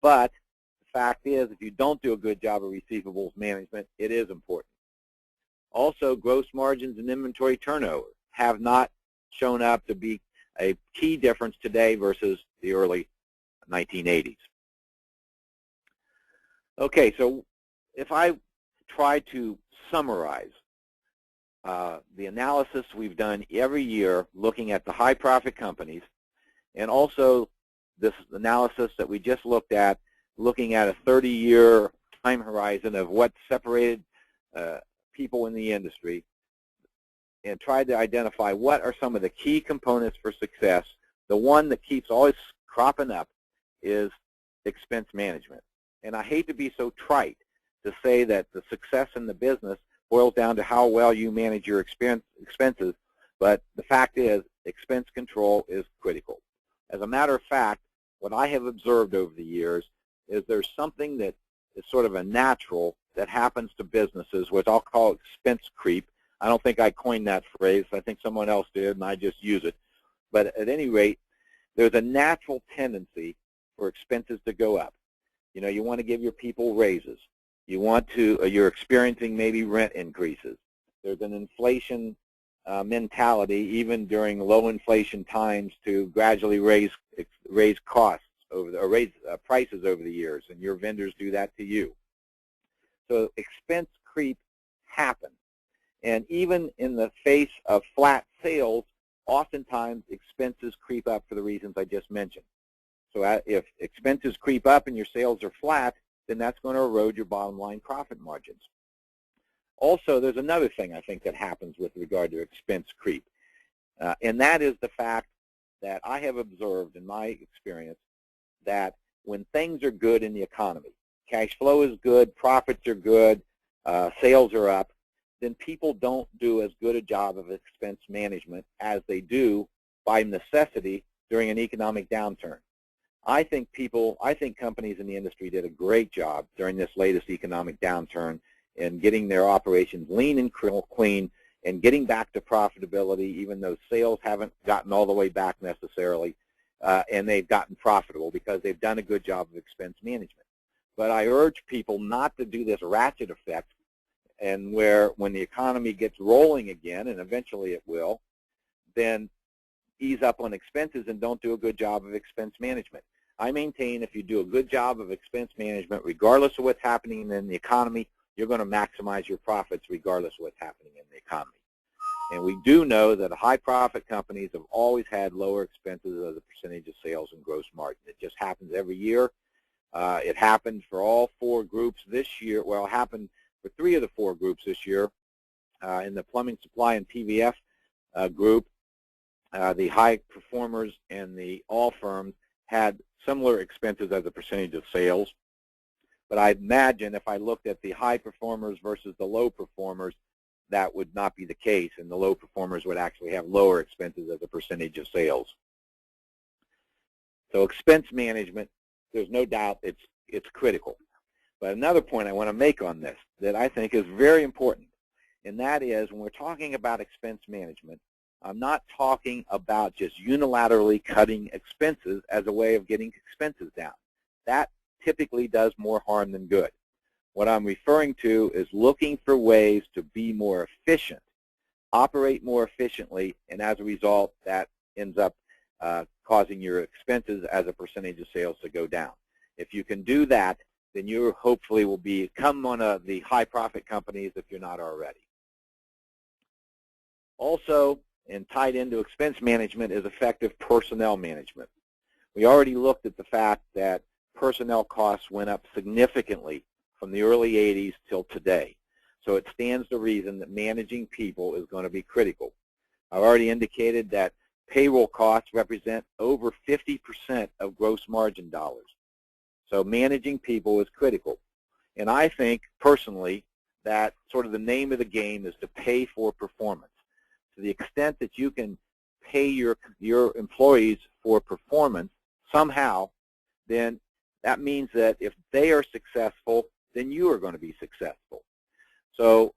But the fact is, if you don't do a good job of receivables management, it is important. Also, gross margins and inventory turnover have not shown up to be a key difference today versus the early 1980s. Okay, so if I try to summarize the analysis we've done every year looking at the high profit companies, and also this analysis that we just looked at, looking at a 30-year time horizon of what separated people in the industry, and tried to identify what are some of the key components for success, the one that keeps always cropping up is expense management. And I hate to be so trite to say that the success in the business boils down to how well you manage your expenses, but the fact is expense control is critical. As a matter of fact, what I have observed over the years is there's something that is sort of a natural that happens to businesses, which I'll call expense creep. I don't think I coined that phrase. I think someone else did, and I just use it. But at any rate, there's a natural tendency for expenses to go up. You know, you want to give your people raises. You want to, you're experiencing maybe rent increases. There's an inflation mentality, even during low inflation times, to gradually raise costs over or raise prices over the years, and your vendors do that to you. So expense creep happens. And even in the face of flat sales, oftentimes expenses creep up for the reasons I just mentioned. So if expenses creep up and your sales are flat, then that's going to erode your bottom line profit margins. Also, there's another thing I think that happens with regard to expense creep, and that is the fact that I have observed in my experience that when things are good in the economy, cash flow is good, profits are good, sales are up, then people don't do as good a job of expense management as they do by necessity during an economic downturn. I think companies in the industry did a great job during this latest economic downturn in getting their operations lean and clean and getting back to profitability, even though sales haven't gotten all the way back necessarily, and they've gotten profitable because they've done a good job of expense management. But I urge people not to do this ratchet effect, and where when the economy gets rolling again, and eventually it will, then ease up on expenses and don't do a good job of expense management. I maintain if you do a good job of expense management, regardless of what's happening in the economy, you're going to maximize your profits regardless of what's happening in the economy. And we do know that high-profit companies have always had lower expenses as a percentage of sales and gross margin. It just happens every year. It happened for all 4 groups this year. Well, it happened for 3 of the 4 groups this year. In the plumbing supply and PVF group, the high performers and the all firms had similar expenses as a percentage of sales. But I imagine if I looked at the high performers versus the low performers, that would not be the case, and the low performers would actually have lower expenses as a percentage of sales. So expense management, there's no doubt it's critical. But another point I want to make on this that I think is very important, and that is when we're talking about expense management, I'm not talking about just unilaterally cutting expenses as a way of getting expenses down. That typically does more harm than good. What I'm referring to is looking for ways to be more efficient, operate more efficiently, and as a result, that ends up causing your expenses as a percentage of sales to go down. If you can do that, then you hopefully will become one of the high profit companies if you're not already. Also, and tied into expense management is effective personnel management. We already looked at the fact that personnel costs went up significantly from the early 80s till today. So it stands to reason that managing people is going to be critical. I've already indicated that payroll costs represent over 50% of gross margin dollars. So managing people is critical. And I think, personally, that sort of the name of the game is to pay for performance. To the extent that you can pay your employees for performance somehow, then that means that if they are successful, then you are going to be successful. So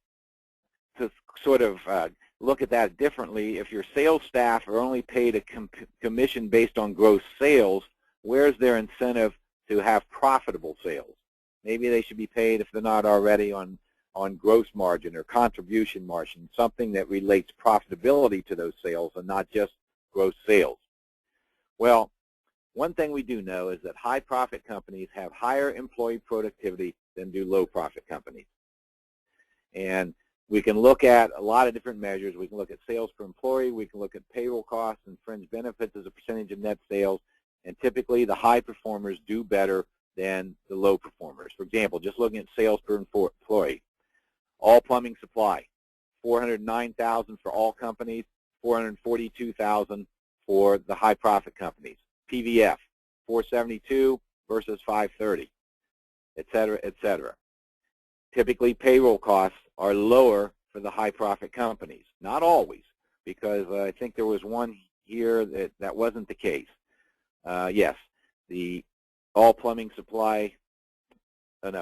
to sort of look at that differently, if your sales staff are only paid a commission based on gross sales, where's their incentive to have profitable sales? Maybe they should be paid, if they're not already, on gross margin or contribution margin, something that relates profitability to those sales and not just gross sales. Well, one thing we do know is that high-profit companies have higher employee productivity than do low-profit companies. And we can look at a lot of different measures. We can look at sales per employee. We can look at payroll costs and fringe benefits as a percentage of net sales. And typically, the high performers do better than the low performers. For example, just looking at sales per employee, all plumbing supply, $409,000 for all companies, $442,000 for the high-profit companies. PVF, $472 versus $530, et cetera, et cetera. Typically, payroll costs are lower for the high-profit companies. Not always, because I think there was one here that wasn't the case. Yes, the all plumbing supply, in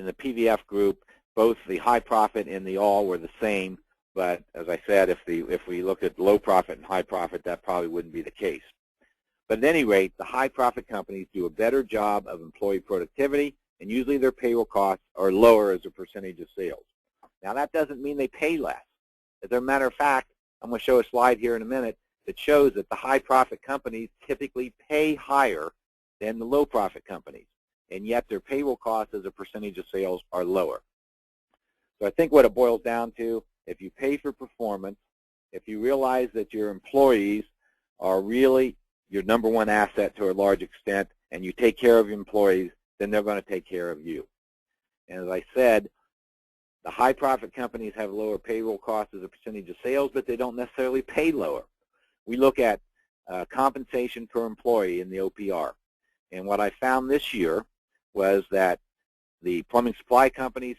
the PVF group, both the high profit and the all were the same, but as I said, if we look at low profit and high profit, that probably wouldn't be the case. But at any rate, the high profit companies do a better job of employee productivity, and usually their payroll costs are lower as a percentage of sales. Now, that doesn't mean they pay less. As a matter of fact, I'm going to show a slide here in a minute that shows that the high profit companies typically pay higher than the low profit companies, and yet their payroll costs as a percentage of sales are lower. So I think what it boils down to, if you pay for performance, if you realize that your employees are really your number one asset to a large extent, and you take care of your employees, then they're going to take care of you. And as I said, the high profit companies have lower payroll costs as a percentage of sales, but they don't necessarily pay lower. We look at compensation per employee in the OPR. And what I found this year was that the plumbing supply companies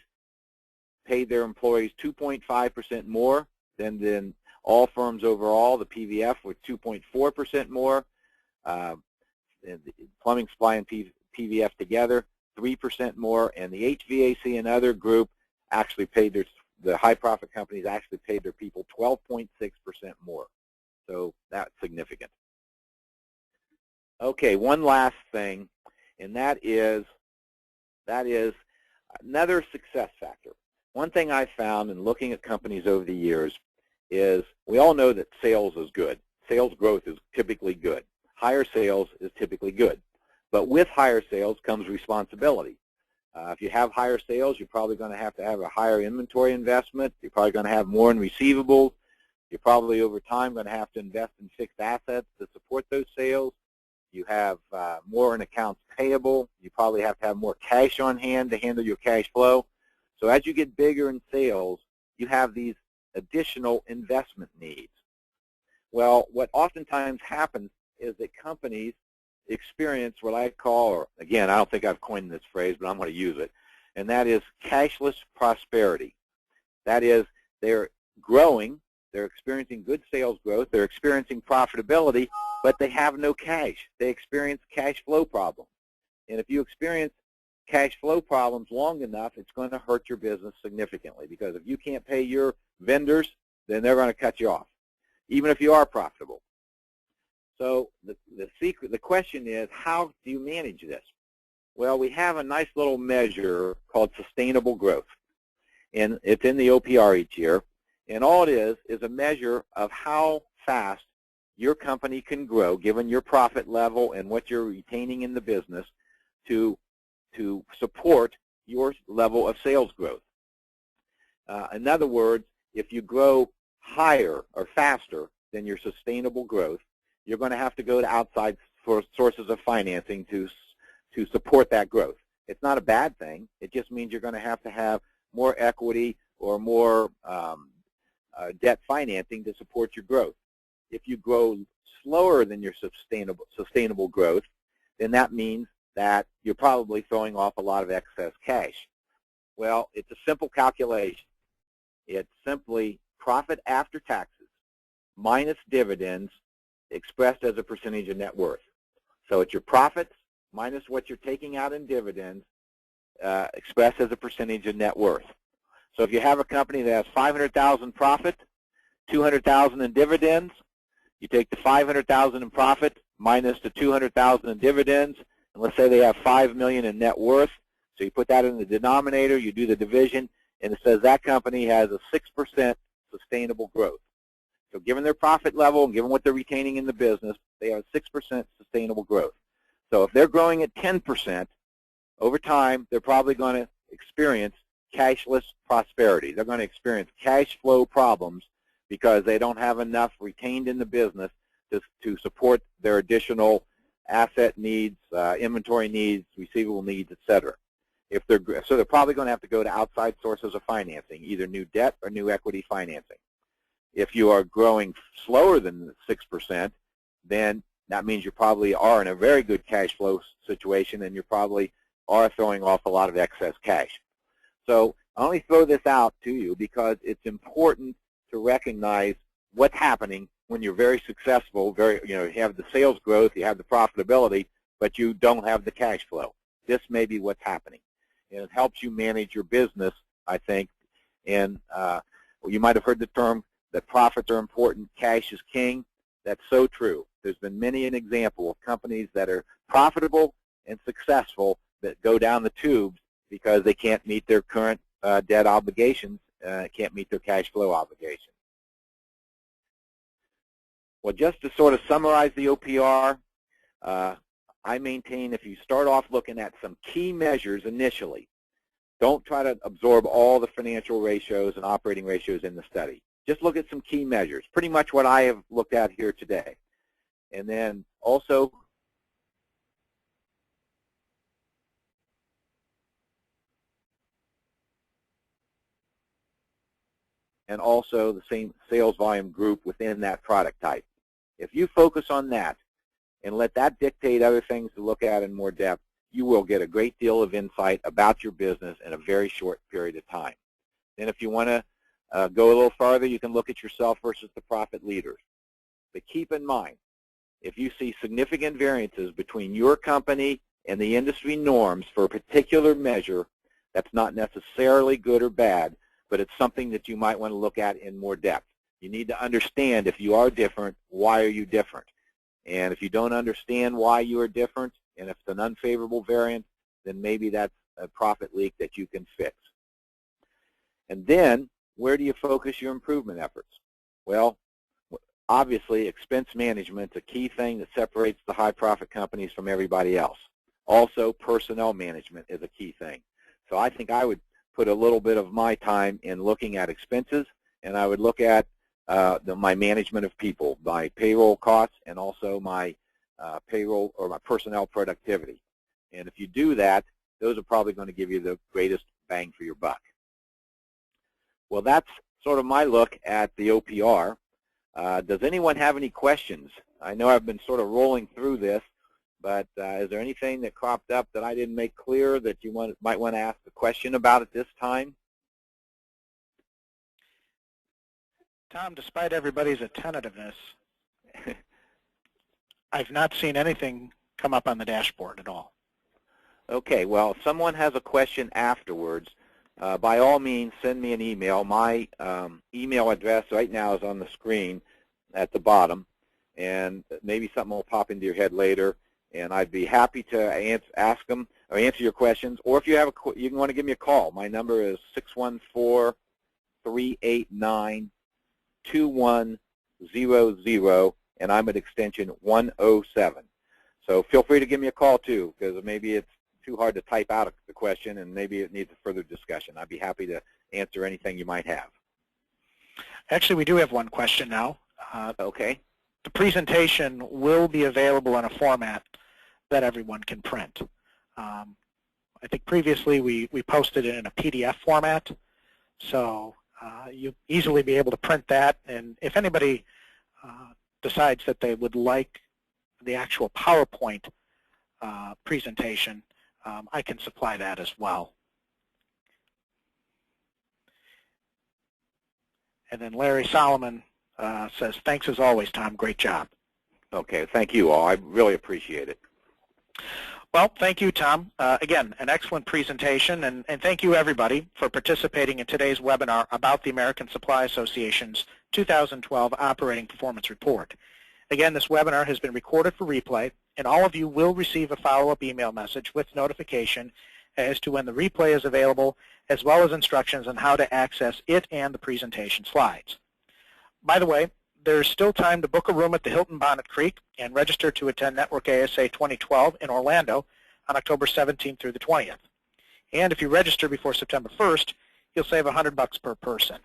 paid their employees 2.5% more than all firms overall. The PVF were 2.4% more. The plumbing supply and PVF together, 3% more. And the HVAC and other group actually paid the high profit companies actually paid their people 12.6% more. So that's significant. Okay, one last thing, and that is another success factor. One thing I found in looking at companies over the years is we all know that sales is good. Sales growth is typically good. Higher sales is typically good. But with higher sales comes responsibility. If you have higher sales, you're probably going to have a higher inventory investment. You're probably going to have more in receivables. You're probably over time going to have to invest in fixed assets to support those sales. You have more in accounts payable. You probably have to have more cash on hand to handle your cash flow. So as you get bigger in sales, you have these additional investment needs. Well, what oftentimes happens is that companies experience what I call, or again, I don't think I've coined this phrase, but I'm going to use it, and that is cashless prosperity. That is, they're growing, they're experiencing good sales growth, they're experiencing profitability, but they have no cash. They experience cash flow problems. And if you experience cash flow problems long enough, it's going to hurt your business significantly, because if you can't pay your vendors, then they're going to cut you off, even if you are profitable. So the question is, how do you manage this? Well, we have a nice little measure called sustainable growth, and it's in the OPR each year. And all it is a measure of how fast your company can grow, given your profit level and what you're retaining in the business, to support your level of sales growth. In other words, if you grow higher or faster than your sustainable growth, you're going to have to go to outside sources of financing to support that growth. It's not a bad thing. It just means you're going to have more equity or more debt financing to support your growth. If you grow slower than your sustainable growth, then that means that you're probably throwing off a lot of excess cash. Well, it's a simple calculation. It's simply profit after taxes minus dividends expressed as a percentage of net worth. So it's your profits minus what you're taking out in dividends expressed as a percentage of net worth. So if you have a company that has $500,000 profit, $200,000 in dividends, you take the $500,000 in profit minus the $200,000 in dividends, and let's say they have $5 million in net worth. So you put that in the denominator, you do the division, and it says that company has a 6% sustainable growth. So given their profit level and given what they're retaining in the business, they have 6% sustainable growth. So if they're growing at 10%, over time, they're probably going to experience cashless prosperity. They're going to experience cash flow problems because they don't have enough retained in the business to support their additional asset needs, inventory needs, receivable needs, etc. So they're probably going to have to go to outside sources of financing, either new debt or new equity financing. If you are growing slower than 6%, then that means you probably are in a very good cash flow situation, and you probably are throwing off a lot of excess cash. So I only throw this out to you because it's important to recognize what's happening when you're very successful, you have the sales growth, you have the profitability, but you don't have the cash flow. This may be what's happening. And it helps you manage your business, I think. And you might have heard the term that profits are important, cash is king. That's so true. There's been many an example of companies that are profitable and successful that go down the tubes because they can't meet their current debt obligations, can't meet their cash flow obligations. Well, just to sort of summarize the OPR, I maintain if you start off looking at some key measures initially, don't try to absorb all the financial ratios and operating ratios in the study. Just look at some key measures, pretty much what I have looked at here today. And then also the same sales volume group within that product type. If you focus on that and let that dictate other things to look at in more depth, you will get a great deal of insight about your business in a very short period of time. And if you want to go a little farther, you can look at yourself versus the profit leaders. But keep in mind, if you see significant variances between your company and the industry norms for a particular measure, that's not necessarily good or bad, but it's something that you might want to look at in more depth. You need to understand if you are different, why are you different? And if you don't understand why you are different, and if it's an unfavorable variance, then maybe that's a profit leak that you can fix. And then, where do you focus your improvement efforts? Well, obviously, expense management is a key thing that separates the high-profit companies from everybody else. Also, personnel management is a key thing. So I think I would put a little bit of my time in looking at expenses, and I would look at my management of people, my payroll costs, and also my payroll or my personnel productivity. And if you do that, those are probably going to give you the greatest bang for your buck. Well, that's sort of my look at the OPR. Does anyone have any questions? I know I've been sort of rolling through this, but is there anything that cropped up that I didn't make clear that you might want to ask a question about at this time? Tom, despite everybody's attentiveness, I've not seen anything come up on the dashboard at all. Okay, well, if someone has a question afterwards, by all means, send me an email. My email address right now is on the screen at the bottom, and maybe something will pop into your head later, and I'd be happy to ask them or answer your questions. Or if you have you want to give me a call. My number is 614-389-2100, and I'm at extension 107. So feel free to give me a call too, because maybe it's too hard to type out the question and maybe it needs a further discussion. I'd be happy to answer anything you might have. Actually, we do have one question now. Okay. The presentation will be available in a format that everyone can print. I think previously we posted it in a PDF format, so you'll easily be able to print that. And if anybody decides that they would like the actual PowerPoint presentation, I can supply that as well. And then Larry Solomon says, thanks as always, Tom. Great job. Okay, thank you all. I really appreciate it. Well, thank you, Tom. Again, an excellent presentation, and thank you, everybody, for participating in today's webinar about the American Supply Association's 2012 Operating Performance Report. Again, this webinar has been recorded for replay, and all of you will receive a follow-up email message with notification as to when the replay is available, as well as instructions on how to access it and the presentation slides. By the way, there's still time to book a room at the Hilton Bonnet Creek and register to attend Network ASA 2012 in Orlando on October 17th through the 20th. And if you register before September 1st, you'll save $100 per person.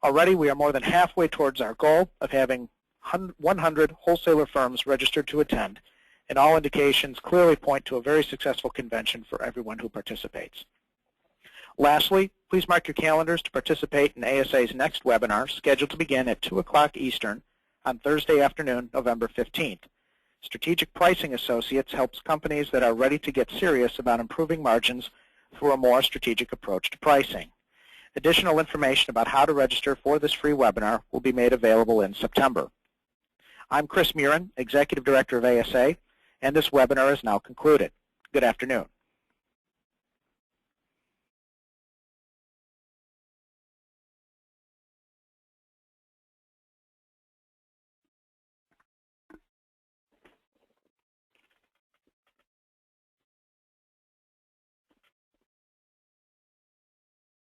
Already, we are more than halfway towards our goal of having 100 wholesaler firms registered to attend, and all indications clearly point to a very successful convention for everyone who participates. Lastly, please mark your calendars to participate in ASA's next webinar, scheduled to begin at 2 o'clock Eastern on Thursday afternoon, November 15th. Strategic Pricing Associates helps companies that are ready to get serious about improving margins through a more strategic approach to pricing. Additional information about how to register for this free webinar will be made available in September. I'm Chris Murin, Executive Director of ASA, and this webinar is now concluded. Good afternoon.